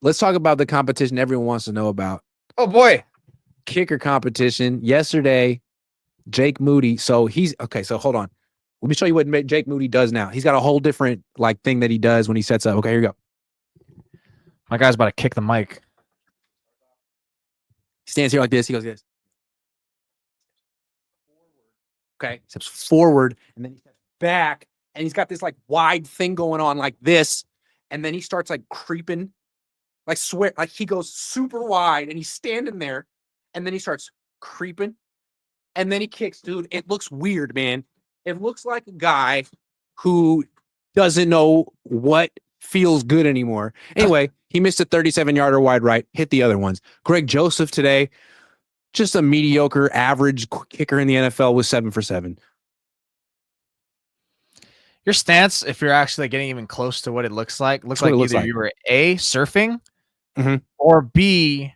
let's talk about the competition everyone wants to know about. Oh boy. Kicker competition. Yesterday, Jake Moody. So he's okay. So hold on. Let me show you what Jake Moody does now. He's got a whole different like thing that he does when he sets up. Okay, here you go. My guy's about to kick the mic. He stands here like this. He goes this. Okay, steps forward, and then he steps back, and he's got this like wide thing going on like this, and then he starts like creeping, like he goes super wide, and he's standing there, and then he starts creeping, and then he kicks, dude. It looks weird, man. It looks like a guy who doesn't know what feels good anymore. Anyway, he missed a 37-yarder wide right, hit the other ones. Greg Joseph today, just a mediocre, average kicker in the NFL, was 7 for 7. Your stance, if you're actually getting even close to what it looks like either you were A, surfing, or B,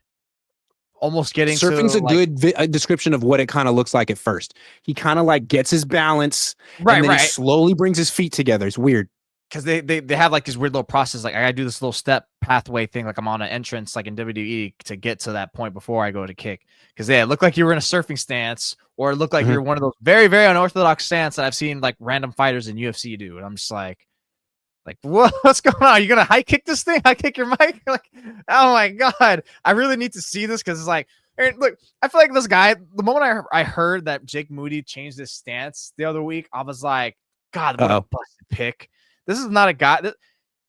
almost getting surfing's to, a good description of what it kind of looks like at first. He kind of like gets his balance, and then he slowly brings his feet together. It's weird. Because they have like this weird little process. Like I gotta do this little step pathway thing. Like I'm on an entrance, like in WWE, to get to that point before I go to kick. Because it looked like you were in a surfing stance, or it looked like you're one of those very, very unorthodox stance that I've seen like random fighters in UFC do. And I'm just like what's going on? Are you gonna high kick this thing? High kick your mic? Like, oh my god! I really need to see this because it's like, look, I feel like this guy. The moment I heard that Jake Moody changed his stance the other week, I was like, God, what a busted pick. This is not a guy.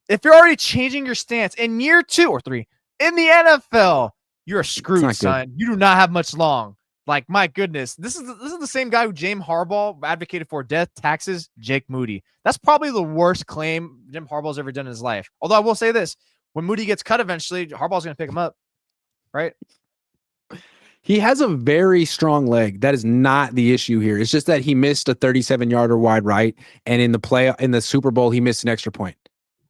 If you're already changing your stance in year 2 or 3 in the NFL, you're screwed, son. Good. You do not have much long. Like, my goodness, this is the same guy who Jim Harbaugh advocated for death taxes. Jake Moody. That's probably the worst claim Jim Harbaugh's ever done in his life. Although I will say this: when Moody gets cut eventually, Harbaugh's going to pick him up, right? He has a very strong leg. That is not the issue here. It's just that he missed a 37-yarder wide right, and in the Super Bowl, he missed an extra point.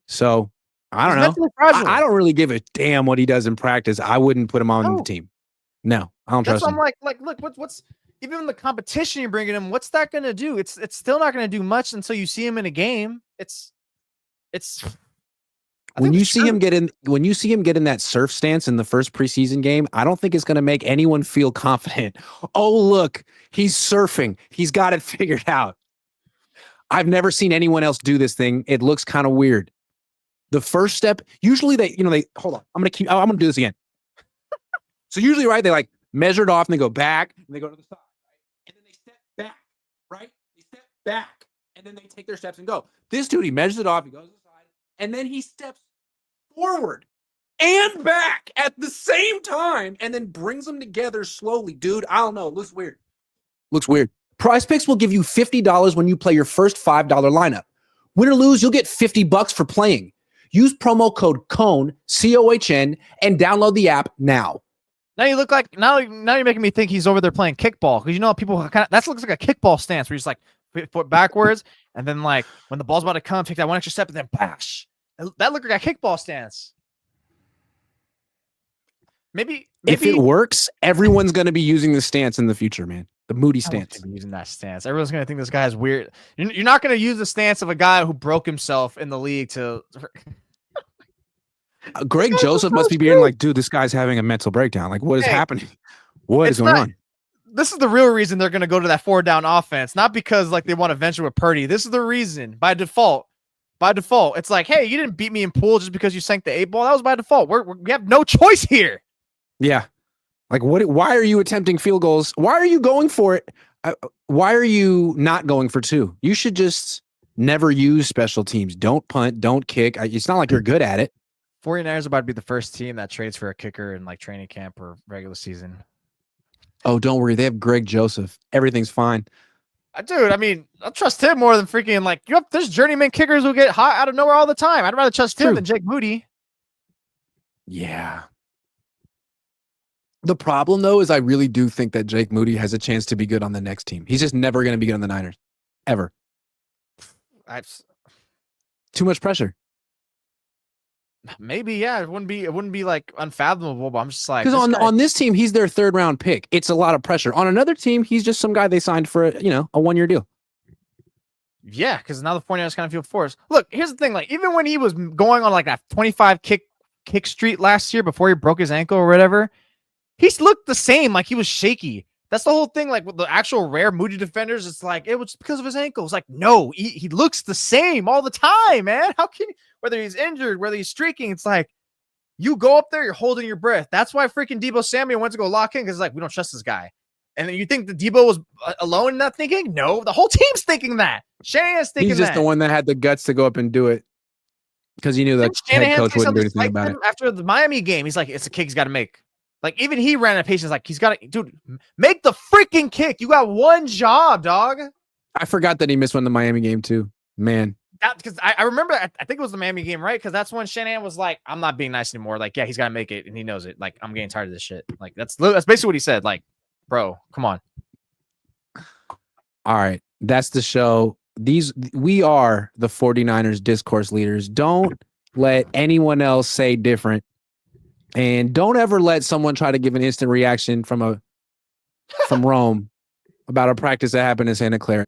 So I don't know. I don't really give a damn what he does in practice. I wouldn't put him on the team. No, I don't trust him. I'm like, look, what's even in the competition you're bringing him? What's that going to do? It's still not going to do much until you see him in a game. When you see him get in that surf stance in the first preseason game, I don't think it's going to make anyone feel confident. Oh, look, he's surfing. He's got it figured out. I've never seen anyone else do this thing. It looks kind of weird. The first step, usually they hold on. I'm going to do this again. So usually, right, they like measure it off and they go back and they go to the side, right? And then they step back, right? They step back and then they take their steps and go. This dude, he measures it off. He goes to the side and then he steps forward and back at the same time and then brings them together slowly. Dude, I don't know. It looks weird. Prize Picks will give you $50 when you play your first $5 lineup. Win or lose, you'll get $50 for playing. Use promo code COHN, COHN, and download the app now. Now you look like now you're making me think he's over there playing kickball, because you know people kind of that looks like a kickball stance where you just like foot backwards and then like when the ball's about to come, take that one extra step and then bash. That looked like a kickball stance. Maybe if it works, everyone's going to be using the stance in the future, man. The Moody stance. Using that stance, everyone's going to think this guy is weird. You're not going to use the stance of a guy who broke himself in the league to. Greg Joseph must be being like, dude, this guy's having a mental breakdown. Like, what is happening? What is going on? This is the real reason they're going to go to that 4-down offense, not because like they want to venture with Purdy. This is the reason by default. It's like, hey, you didn't beat me in pool just because you sank the 8 ball. That was by default. We have no choice here. Yeah. Like, what? Why are you attempting field goals? Why are you going for it? Why are you not going for 2? You should just never use special teams. Don't punt. Don't kick. It's not like you're good at it. 49ers are about to be the first team that trades for a kicker in like training camp or regular season. Oh, don't worry. They have Greg Joseph. Everything's fine. Dude, I mean, I'll trust him more than freaking like there's journeyman kickers who get hot out of nowhere all the time. I'd rather trust him than Jake Moody. Yeah. The problem, though, is I really do think that Jake Moody has a chance to be good on the next team. He's just never going to be good on the Niners. Ever. Too much pressure. Maybe, yeah. It wouldn't be like unfathomable, but I'm just like, because on this team, he's their 3rd round pick. It's a lot of pressure. On another team, he's just some guy they signed for a 1-year deal. Yeah, because now the 49ers kind of feel forced. Look, here's the thing. Like, even when he was going on like that 25 kick kick street last year before he broke his ankle or whatever, he's looked the same. Like he was shaky. That's the whole thing. Like with the actual rare Moody defenders, it's like it was because of his ankles. Like, no, he looks the same all the time, man. How can whether he's injured, whether he's streaking, it's like you go up there, you're holding your breath. That's why freaking Debo Samuel went to go lock in because like we don't trust this guy. And then you think the Debo was alone in that thinking? No, the whole team's thinking that. Shanahan's thinking he's just the one that had the guts to go up and do it because he knew the head coach wouldn't do anything about it. After the Miami game, he's like, it's a kick he's got to make. Like, even he ran out of patience. Like, he's got to, dude, make the freaking kick. You got one job, dog. I forgot that he missed one in the Miami game, too. Man. Because I remember, I think it was the Miami game, right? Because that's when Shanahan was like, I'm not being nice anymore. Like, yeah, he's got to make it, and he knows it. Like, I'm getting tired of this shit. Like, that's basically what he said. Like, bro, come on. All right. That's the show. We are the 49ers discourse leaders. Don't let anyone else say different. And don't ever let someone try to give an instant reaction from Rome about a practice that happened in Santa Clara.